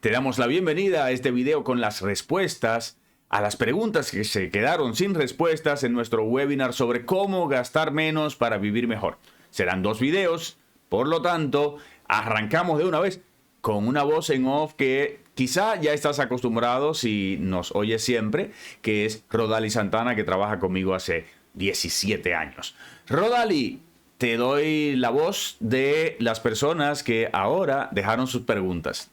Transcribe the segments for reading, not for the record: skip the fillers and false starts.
Te damos la bienvenida a este video con las respuestas a las preguntas que se quedaron sin respuestas en nuestro webinar sobre cómo gastar menos para vivir mejor. Serán 2 videos, por lo tanto, arrancamos de una vez con una voz en off que quizá ya estás acostumbrado si nos oyes siempre, que es Rodali Santana, que trabaja conmigo hace 17 años. Rodali, te doy la voz de las personas que ahora dejaron sus preguntas.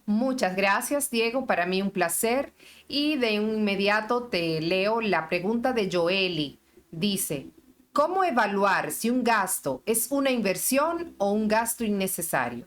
Muchas gracias, Diego. Para mí un placer. Y de inmediato te leo la pregunta de Joeli. Dice, ¿cómo evaluar si un gasto es una inversión o un gasto innecesario?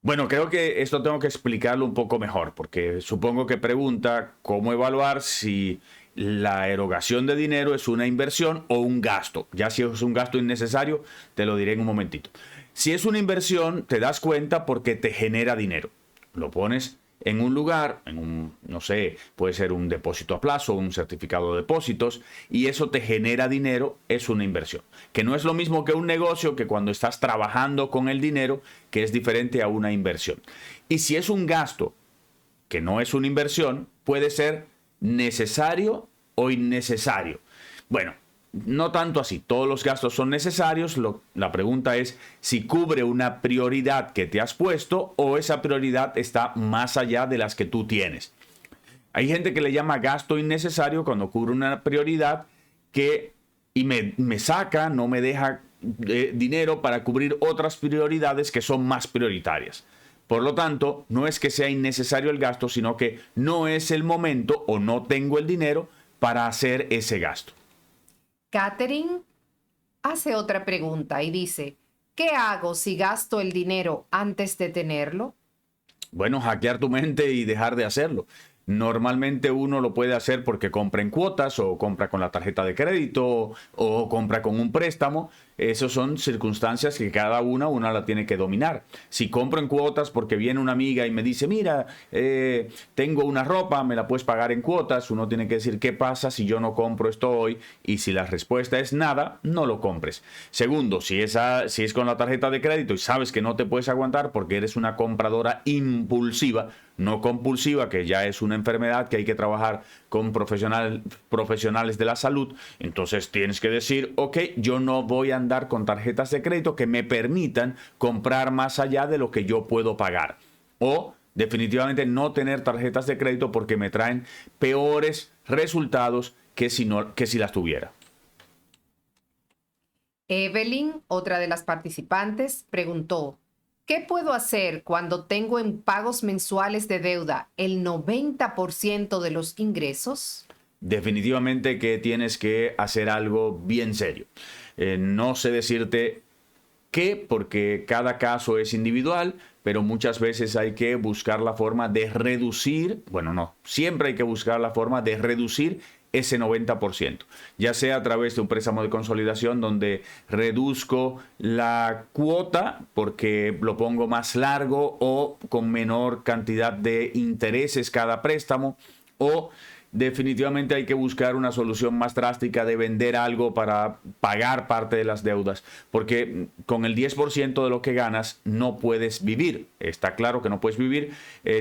Bueno, creo que esto tengo que explicarlo un poco mejor, porque supongo que pregunta cómo evaluar si la erogación de dinero es una inversión o un gasto. Ya si es un gasto innecesario, te lo diré en un momentito. Si es una inversión, te das cuenta porque te genera dinero. Lo pones en un lugar, no sé, puede ser un depósito a plazo, un certificado de depósitos, y eso te genera dinero, es una inversión. Que no es lo mismo que un negocio, que cuando estás trabajando con el dinero, que es diferente a una inversión. Y si es un gasto, que no es una inversión, puede ser necesario o innecesario. Bueno, no tanto así, todos los gastos son necesarios. La pregunta es si cubre una prioridad que te has puesto o esa prioridad está más allá de las que tú tienes. Hay gente que le llama gasto innecesario cuando cubre una prioridad y me saca, no me deja dinero para cubrir otras prioridades que son más prioritarias. Por lo tanto, no es que sea innecesario el gasto, sino que no es el momento o no tengo el dinero para hacer ese gasto. Catherine hace otra pregunta y dice, ¿qué hago si gasto el dinero antes de tenerlo? Bueno, hackear tu mente y dejar de hacerlo. Normalmente uno lo puede hacer porque compra en cuotas o compra con la tarjeta de crédito o compra con un préstamo. Esas son circunstancias que cada una la tiene que dominar. Si compro en cuotas porque viene una amiga y me dice, mira, tengo una ropa, me la puedes pagar en cuotas, uno tiene que decir, ¿qué pasa si yo no compro esto hoy? Y si la respuesta es nada, no lo compres. Segundo, si es con la tarjeta de crédito y sabes que no te puedes aguantar porque eres una compradora impulsiva, no compulsiva, que ya es una enfermedad que hay que trabajar con profesionales de la salud, entonces tienes que decir, ok, yo no voy a andar con tarjetas de crédito que me permitan comprar más allá de lo que yo puedo pagar. O definitivamente no tener tarjetas de crédito porque me traen peores resultados que si las tuviera. Evelyn, otra de las participantes, preguntó, ¿qué puedo hacer cuando tengo en pagos mensuales de deuda el 90% de los ingresos? Definitivamente que tienes que hacer algo bien serio. No sé decirte qué, porque cada caso es individual, pero muchas veces hay que buscar la forma de reducir, bueno, no, siempre hay que buscar la forma de reducir ese 90%, ya sea a través de un préstamo de consolidación donde reduzco la cuota porque lo pongo más largo o con menor cantidad de intereses cada préstamo, o definitivamente hay que buscar una solución más drástica de vender algo para pagar parte de las deudas, porque con el 10% de lo que ganas no puedes vivir. Está claro que no puedes vivir,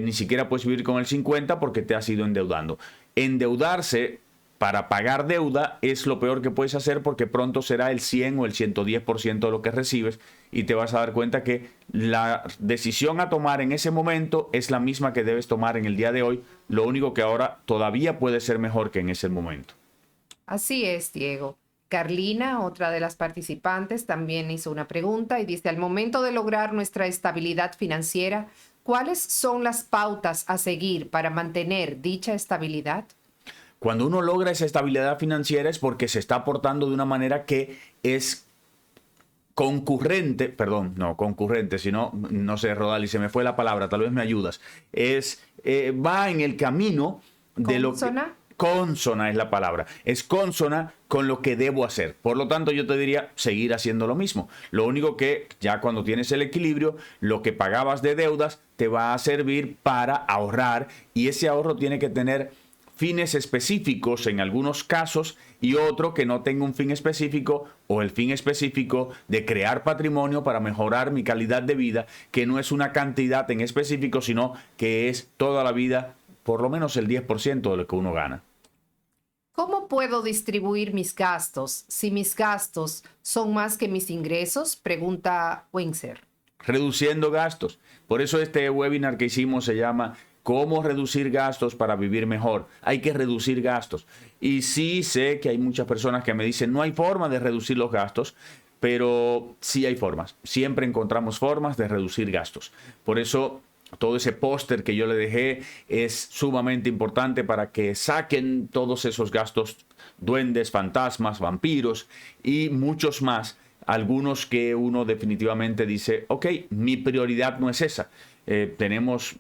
ni siquiera puedes vivir con el 50% porque te has ido endeudando. Endeudarse para pagar deuda es lo peor que puedes hacer porque pronto será el 100 o el 110% de lo que recibes y te vas a dar cuenta que la decisión a tomar en ese momento es la misma que debes tomar en el día de hoy. Lo único que ahora todavía puede ser mejor que en ese momento. Así es, Diego. Carlina, otra de las participantes, también hizo una pregunta y dice, al momento de lograr nuestra estabilidad financiera, ¿cuáles son las pautas a seguir para mantener dicha estabilidad? Cuando uno logra esa estabilidad financiera es porque se está aportando de una manera que es concurrente, perdón, no concurrente, sino, no sé, Rodali, se me fue la palabra, tal vez me ayudas. Va en el camino de lo que... ¿Consona? Consona es la palabra. Es consona con lo que debo hacer. Por lo tanto, yo te diría seguir haciendo lo mismo. Lo único que ya cuando tienes el equilibrio, lo que pagabas de deudas te va a servir para ahorrar y ese ahorro tiene que tener fines específicos en algunos casos y otro que no tenga un fin específico o el fin específico de crear patrimonio para mejorar mi calidad de vida, que no es una cantidad en específico, sino que es toda la vida por lo menos el 10% de lo que uno gana. ¿Cómo puedo distribuir mis gastos si mis gastos son más que mis ingresos? Pregunta Windsor. Reduciendo gastos. Por eso este webinar que hicimos se llama ¿Cómo reducir gastos para vivir mejor? Hay que reducir gastos. Y sí sé que hay muchas personas que me dicen no hay forma de reducir los gastos, pero sí hay formas. Siempre encontramos formas de reducir gastos. Por eso todo ese póster que yo le dejé es sumamente importante para que saquen todos esos gastos, duendes, fantasmas, vampiros y muchos más. Algunos que uno definitivamente dice, ok, mi prioridad no es esa. Tenemos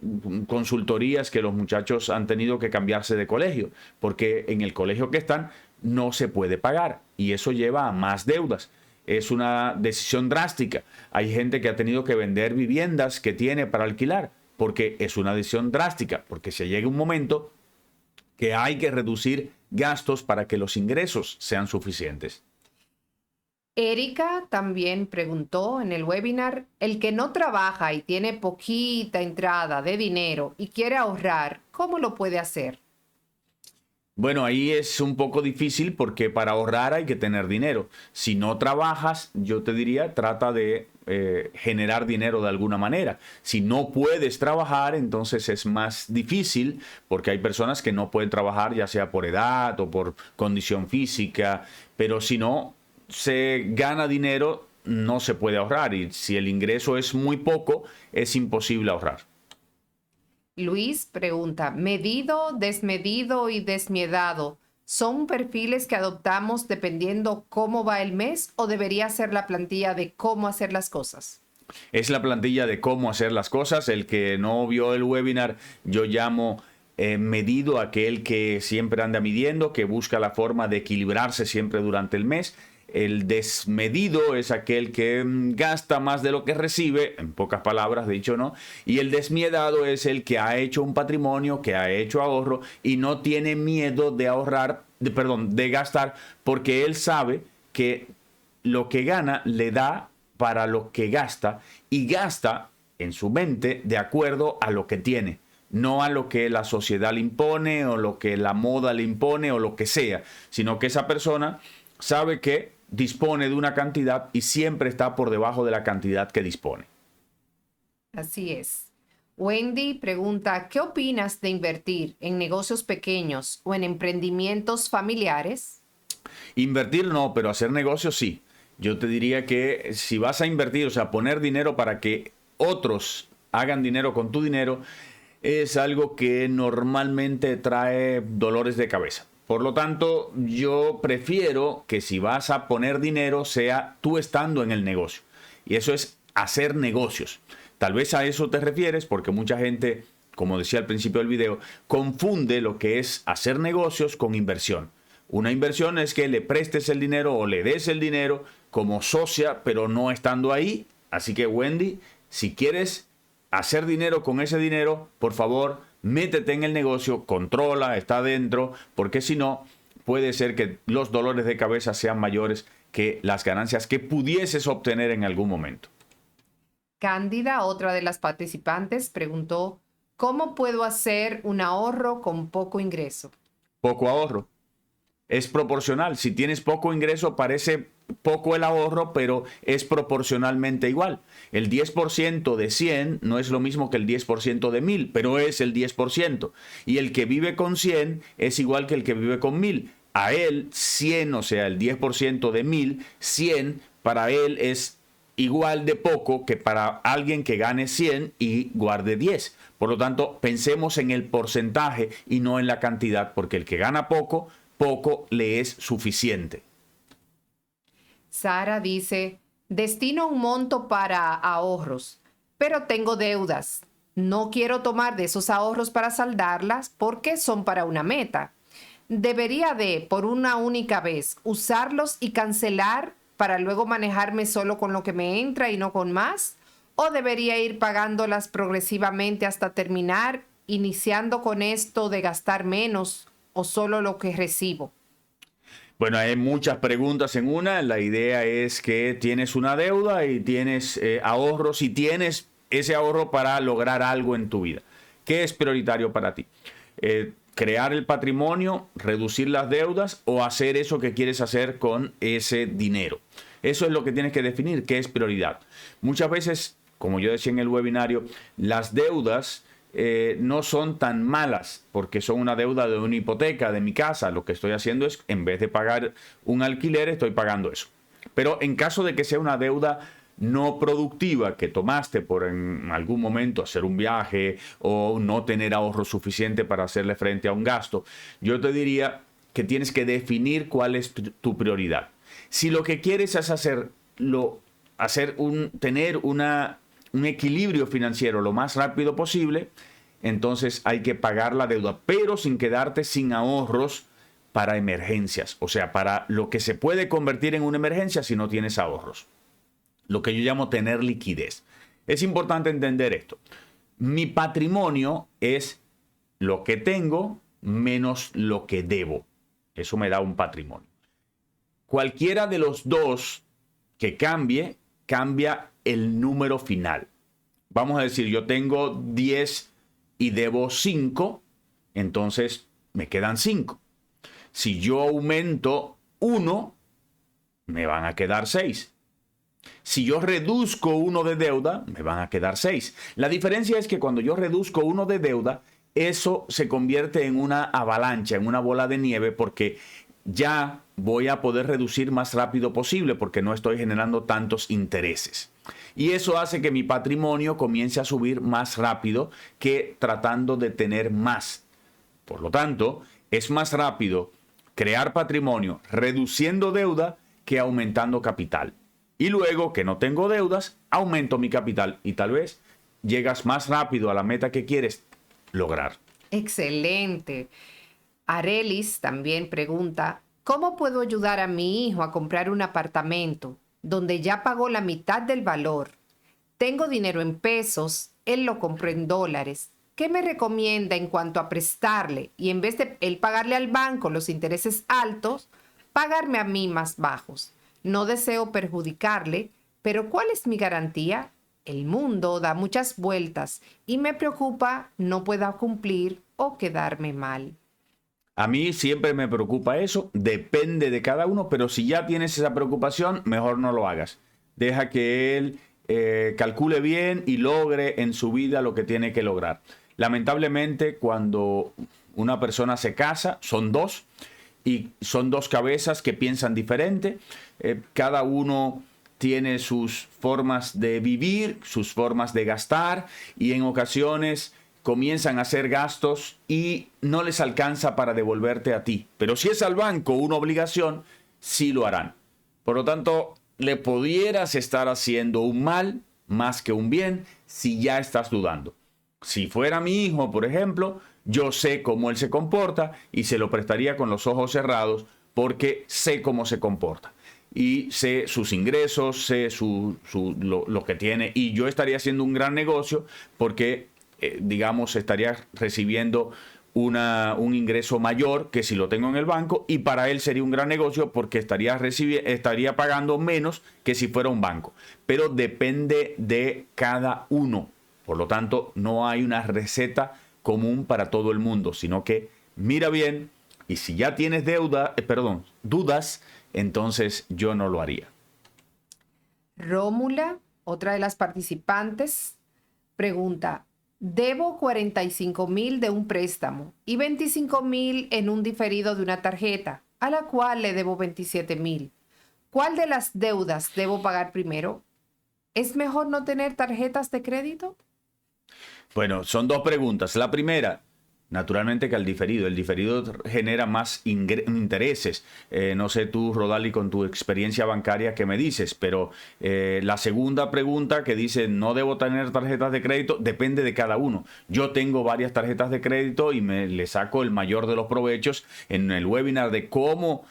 consultorías que los muchachos han tenido que cambiarse de colegio, porque en el colegio que están no se puede pagar y eso lleva a más deudas. Es una decisión drástica. Hay gente que ha tenido que vender viviendas que tiene para alquilar, porque es una decisión drástica, porque se llega un momento que hay que reducir gastos para que los ingresos sean suficientes. Erika también preguntó en el webinar, el que no trabaja y tiene poquita entrada de dinero y quiere ahorrar, ¿cómo lo puede hacer? Bueno, ahí es un poco difícil porque para ahorrar hay que tener dinero. Si no trabajas, yo te diría, trata de generar dinero de alguna manera. Si no puedes trabajar, entonces es más difícil porque hay personas que no pueden trabajar ya sea por edad o por condición física, pero si no se gana dinero, no se puede ahorrar y si el ingreso es muy poco, es imposible ahorrar. Luis pregunta, medido, desmedido y desmiedado, ¿son perfiles que adoptamos dependiendo cómo va el mes o debería ser la plantilla de cómo hacer las cosas? Es la plantilla de cómo hacer las cosas. El que no vio el webinar, yo llamo medido aquel que siempre anda midiendo, que busca la forma de equilibrarse siempre durante el mes. El desmedido es aquel que gasta más de lo que recibe, en pocas palabras, dicho, ¿no? Y el desmiedado es el que ha hecho un patrimonio, que ha hecho ahorro y no tiene miedo de ahorrar, de gastar, porque él sabe que lo que gana le da para lo que gasta y gasta en su mente de acuerdo a lo que tiene, no a lo que la sociedad le impone o lo que la moda le impone o lo que sea, sino que esa persona sabe que dispone de una cantidad y siempre está por debajo de la cantidad que dispone. Así es. Wendy pregunta, ¿qué opinas de invertir en negocios pequeños o en emprendimientos familiares? Invertir no, pero hacer negocios sí. Yo te diría que si vas a invertir, o sea, poner dinero para que otros hagan dinero con tu dinero, es algo que normalmente trae dolores de cabeza. Por lo tanto, yo prefiero que si vas a poner dinero sea tú estando en el negocio. Y eso es hacer negocios. Tal vez a eso te refieres porque mucha gente, como decía al principio del video, confunde lo que es hacer negocios con inversión. Una inversión es que le prestes el dinero o le des el dinero como socia, pero no estando ahí. Así que Wendy, si quieres hacer dinero con ese dinero, por favor, métete en el negocio, controla, está dentro, porque si no, puede ser que los dolores de cabeza sean mayores que las ganancias que pudieses obtener en algún momento. Cándida, otra de las participantes, preguntó, ¿cómo puedo hacer un ahorro con poco ingreso? Poco ahorro. Es proporcional. Si tienes poco ingreso, parece poco el ahorro, pero es proporcionalmente igual. El 10% de 100 no es lo mismo que el 10% de 1000, pero es el 10%. Y el que vive con 100 es igual que el que vive con 1000. A él 100, o sea, el 10% de 1000, 100 para él es igual de poco que para alguien que gane 100 y guarde 10. Por lo tanto, pensemos en el porcentaje y no en la cantidad, porque el que gana poco, poco le es suficiente. Sara dice, destino un monto para ahorros, pero tengo deudas. No quiero tomar de esos ahorros para saldarlas porque son para una meta. ¿Debería de, por una única vez, usarlos y cancelar para luego manejarme solo con lo que me entra y no con más? ¿O debería ir pagándolas progresivamente hasta terminar, iniciando con esto de gastar menos o solo lo que recibo? Bueno, hay muchas preguntas en una. La idea es que tienes una deuda y tienes ahorros y tienes ese ahorro para lograr algo en tu vida. ¿Qué es prioritario para ti? Crear el patrimonio, reducir las deudas o hacer eso que quieres hacer con ese dinero. Eso es lo que tienes que definir, qué es prioridad. Muchas veces, como yo decía en el webinario, las deudas no son tan malas porque son una deuda de una hipoteca de mi casa. Lo que estoy haciendo es, en vez de pagar un alquiler, estoy pagando eso. Pero en caso de que sea una deuda no productiva que tomaste por en algún momento hacer un viaje o no tener ahorro suficiente para hacerle frente a un gasto, yo te diría que tienes que definir cuál es tu prioridad. Si lo que quieres es tener un equilibrio financiero lo más rápido posible, entonces hay que pagar la deuda, pero sin quedarte sin ahorros para emergencias, o sea, para lo que se puede convertir en una emergencia si no tienes ahorros. Lo que yo llamo tener liquidez. Es importante entender esto. Mi patrimonio es lo que tengo menos lo que debo. Eso me da un patrimonio. Cualquiera de los dos que cambia el número final. Vamos a decir, yo tengo 10 y debo 5, entonces me quedan 5. Si yo aumento 1, me van a quedar 6. Si yo reduzco 1 de deuda, me van a quedar 6. La diferencia es que cuando yo reduzco 1 de deuda, eso se convierte en una avalancha, en una bola de nieve, porque ya voy a poder reducir más rápido posible porque no estoy generando tantos intereses. Y eso hace que mi patrimonio comience a subir más rápido que tratando de tener más. Por lo tanto, es más rápido crear patrimonio reduciendo deuda que aumentando capital. Y luego que no tengo deudas, aumento mi capital y tal vez llegas más rápido a la meta que quieres lograr. Excelente. Arelis también pregunta, ¿cómo puedo ayudar a mi hijo a comprar un apartamento donde ya pagó la mitad del valor? Tengo dinero en pesos, él lo compró en dólares. ¿Qué me recomienda en cuanto a prestarle y en vez de él pagarle al banco los intereses altos, pagarme a mí más bajos? No deseo perjudicarle, pero ¿cuál es mi garantía? El mundo da muchas vueltas y me preocupa no pueda cumplir o quedarme mal. A mí siempre me preocupa eso, depende de cada uno, pero si ya tienes esa preocupación, mejor no lo hagas. Deja que él calcule bien y logre en su vida lo que tiene que lograr. Lamentablemente, cuando una persona se casa, son dos, y son dos cabezas que piensan diferente. Cada uno tiene sus formas de vivir, sus formas de gastar, y en ocasiones comienzan a hacer gastos y no les alcanza para devolverte a ti. Pero si es al banco una obligación, sí lo harán. Por lo tanto, le pudieras estar haciendo un mal más que un bien si ya estás dudando. Si fuera mi hijo, por ejemplo, yo sé cómo él se comporta y se lo prestaría con los ojos cerrados porque sé cómo se comporta. Y sé sus ingresos, sé lo que tiene. Y yo estaría haciendo un gran negocio porque, digamos, estaría recibiendo un ingreso mayor que si lo tengo en el banco. Y para él sería un gran negocio porque estaría pagando menos que si fuera un banco. Pero depende de cada uno. Por lo tanto, no hay una receta común para todo el mundo, sino que mira bien y si ya tienes dudas, entonces yo no lo haría. Rómula, otra de las participantes, pregunta, debo 45,000 de un préstamo y 25,000 en un diferido de una tarjeta, a la cual le debo 27,000. ¿Cuál de las deudas debo pagar primero? ¿Es mejor no tener tarjetas de crédito? Bueno, son dos preguntas. La primera, naturalmente que el diferido genera más intereses. No sé tú, Rodali, con tu experiencia bancaria, ¿qué me dices? Pero la segunda pregunta que dice, no debo tener tarjetas de crédito, depende de cada uno. Yo tengo varias tarjetas de crédito y le saco el mayor de los provechos en el webinar de cómo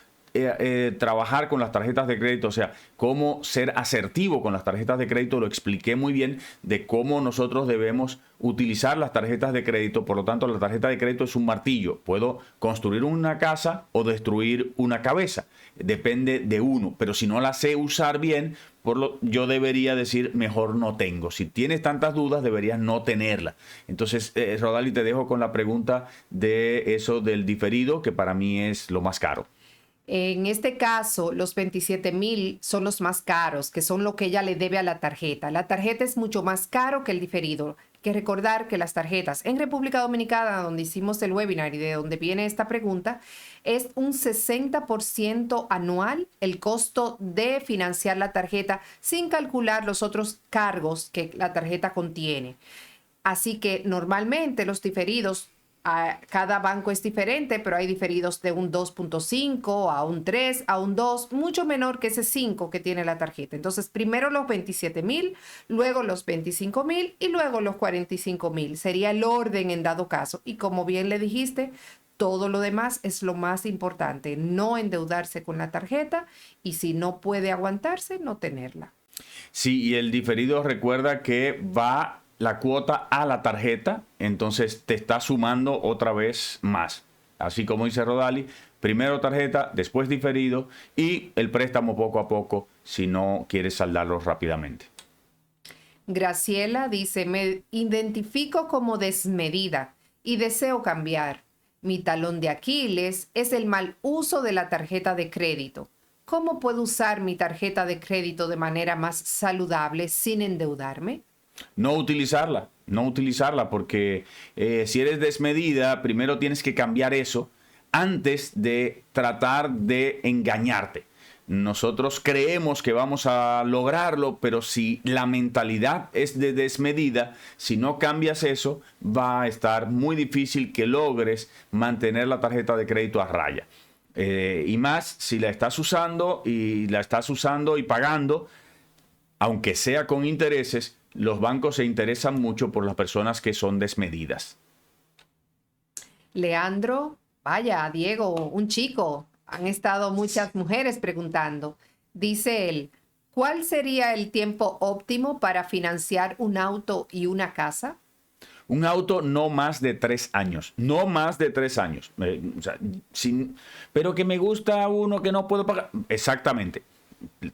trabajar con las tarjetas de crédito, o sea, cómo ser asertivo con las tarjetas de crédito, lo expliqué muy bien de cómo nosotros debemos utilizar las tarjetas de crédito. Por lo tanto, la tarjeta de crédito es un martillo. Puedo construir una casa o destruir una cabeza. Depende de uno. Pero si no la sé usar bien, yo debería decir mejor no tengo. Si tienes tantas dudas, deberías no tenerla. Entonces, Rodali, te dejo con la pregunta de eso del diferido, que para mí es lo más caro. En este caso, los 27,000 son los más caros, que son lo que ella le debe a la tarjeta. La tarjeta es mucho más caro que el diferido. Hay que recordar que las tarjetas en República Dominicana, donde hicimos el webinar y de donde viene esta pregunta, es un 60% anual el costo de financiar la tarjeta sin calcular los otros cargos que la tarjeta contiene. Así que normalmente los diferidos, cada banco es diferente, pero hay diferidos de un 2.5 a un 3, a un 2, mucho menor que ese 5 que tiene la tarjeta. Entonces, primero los 27,000, luego los 25,000 y luego los 45,000. Sería el orden en dado caso. Y como bien le dijiste, todo lo demás es lo más importante. No endeudarse con la tarjeta y si no puede aguantarse, no tenerla. Sí, y el diferido, recuerda que va la cuota a la tarjeta, entonces te está sumando otra vez más. Así como dice Rodali, primero tarjeta, después diferido y el préstamo poco a poco si no quieres saldarlo rápidamente. Graciela dice, me identifico como desmedida y deseo cambiar. Mi talón de Aquiles es el mal uso de la tarjeta de crédito. ¿Cómo puedo usar mi tarjeta de crédito de manera más saludable sin endeudarme? No utilizarla porque si eres desmedida, primero tienes que cambiar eso antes de tratar de engañarte. Nosotros creemos que vamos a lograrlo, pero si la mentalidad es de desmedida, si no cambias eso, va a estar muy difícil que logres mantener la tarjeta de crédito a raya. Y más si la estás usando y pagando, aunque sea con intereses. Los bancos se interesan mucho por las personas que son desmedidas. Leandro, vaya, Diego, un chico. Han estado muchas mujeres preguntando. Dice él, ¿cuál sería el tiempo óptimo para financiar un auto y una casa? Un auto no más de 3 años. No más de 3 años. Pero que me gusta uno que no puedo pagar. Exactamente.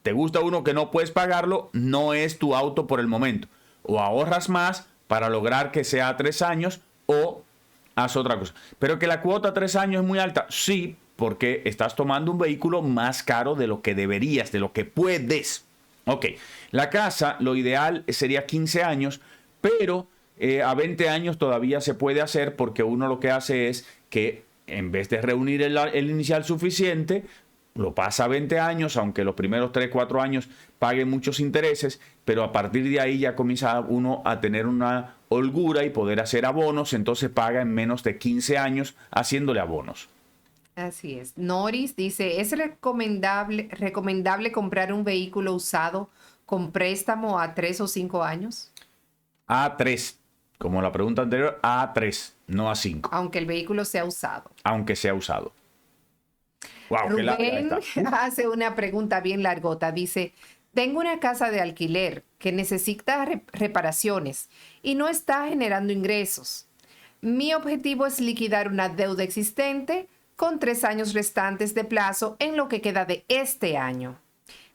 Te gusta uno que no puedes pagarlo, no es tu auto por el momento. O ahorras más para lograr que sea 3 años o haz otra cosa. Pero que la cuota 3 años es muy alta, sí, porque estás tomando un vehículo más caro de lo que deberías, de lo que puedes. Ok, la casa, lo ideal sería 15 años, pero a 20 años todavía se puede hacer porque uno lo que hace es que en vez de reunir el inicial suficiente, lo pasa a 20 años, aunque los primeros 3, 4 años pague muchos intereses, pero a partir de ahí ya comienza uno a tener una holgura y poder hacer abonos, entonces paga en menos de 15 años haciéndole abonos. Así es. Noris dice, ¿es recomendable comprar un vehículo usado con préstamo a 3 o 5 años? A 3, como la pregunta anterior, a 3, no a 5. Aunque el vehículo sea usado. Aunque sea usado. Wow, Rubén hace una pregunta bien largota. Dice, tengo una casa de alquiler que necesita reparaciones y no está generando ingresos. Mi objetivo es liquidar una deuda existente con 3 años restantes de plazo en lo que queda de este año.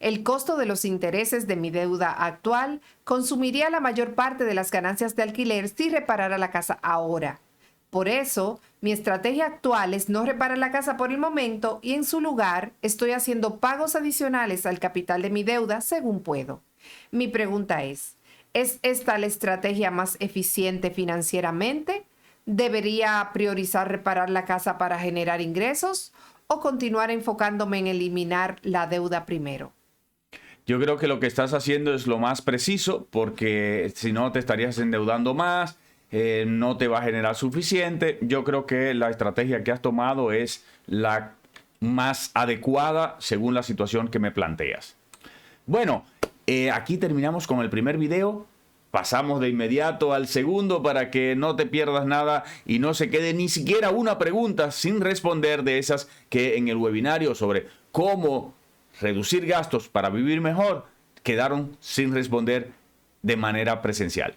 El costo de los intereses de mi deuda actual consumiría la mayor parte de las ganancias de alquiler si reparara la casa ahora. Por eso, mi estrategia actual es no reparar la casa por el momento y en su lugar estoy haciendo pagos adicionales al capital de mi deuda según puedo. Mi pregunta ¿es esta la estrategia más eficiente financieramente? ¿Debería priorizar reparar la casa para generar ingresos o continuar enfocándome en eliminar la deuda primero? Yo creo que lo que estás haciendo es lo más preciso porque si no te estarías endeudando más. No te va a generar suficiente. Yo creo que la estrategia que has tomado es la más adecuada según la situación que me planteas. Bueno, aquí terminamos con el primer video. pasamos de inmediato al segundo para que no te pierdas nada y no se quede ni siquiera una pregunta sin responder de esas que en el webinario sobre cómo reducir gastos para vivir mejor quedaron sin responder de manera presencial.